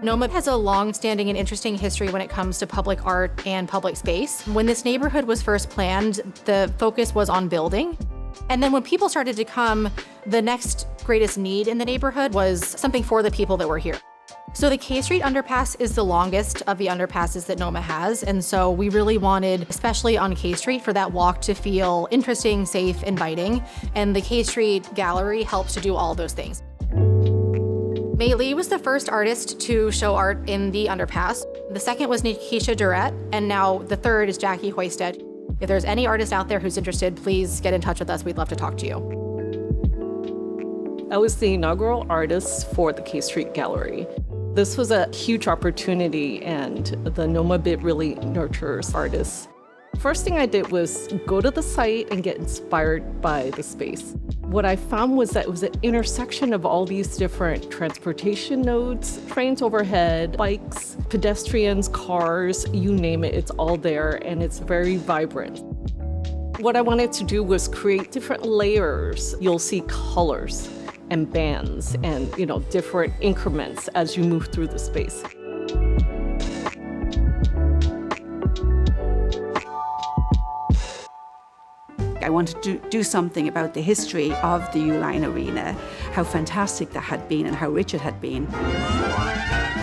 NoMa has a long-standing and interesting history when it comes to public art and public space. When this neighborhood was first planned, the focus was on building. And then when people started to come, the next greatest need in the neighborhood was something for the people that were here. So the K Street underpass is the longest of the underpasses that NoMa has. And so we really wanted, especially on K Street, for that walk to feel interesting, safe, inviting. And the K Street Gallery helps to do all those things. Mei Lee was the first artist to show art in the underpass. The second was Nekisha Durrett, and now the third is Jackie Hoysted. If there's any artist out there who's interested, please get in touch with us. We'd love to talk to you. I was the inaugural artist for the K Street Gallery. This was a huge opportunity, and the NoMa BID really nurtures artists. First thing I did was go to the site and get inspired by the space. What I found was that it was an intersection of all these different transportation nodes, trains overhead, bikes, pedestrians, cars, you name it, it's all there, and it's very vibrant. What I wanted to do was create different layers. You'll see colors and bands and, different increments as you move through the space. I wanted to do something about the history of the Uline Arena, how fantastic that had been and how rich it had been.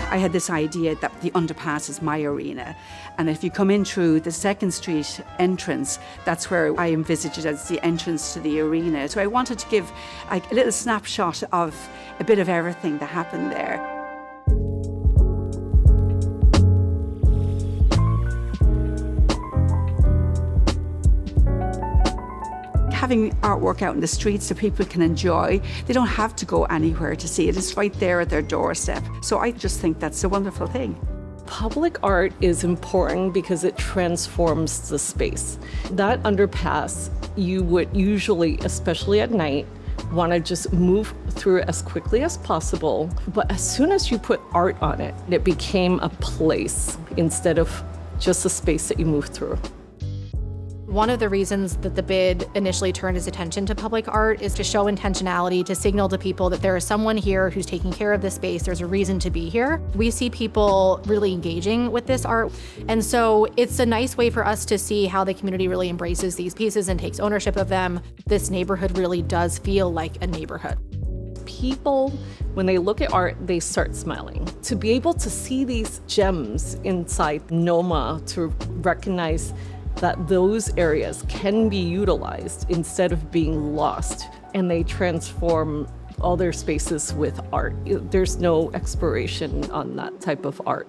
I had this idea that the underpass is my arena, and if you come in through the 2nd Street entrance, that's where I envisaged it as the entrance to the arena. So I wanted to give a little snapshot of a bit of everything that happened there. Having artwork out in the streets that people can enjoy, they don't have to go anywhere to see it. It's right there at their doorstep. So I just think that's a wonderful thing. Public art is important because it transforms the space. That underpass, you would usually, especially at night, want to just move through it as quickly as possible. But as soon as you put art on it, it became a place instead of just a space that you move through. One of the reasons that the BID initially turned its attention to public art is to show intentionality, to signal to people that there is someone here who's taking care of this space. There's a reason to be here. We see people really engaging with this art. And so it's a nice way for us to see how the community really embraces these pieces and takes ownership of them. This neighborhood really does feel like a neighborhood. People, when they look at art, they start smiling. To be able to see these gems inside NoMa, to recognize that those areas can be utilized instead of being lost, and they transform all their spaces with art. There's no expiration on that type of art.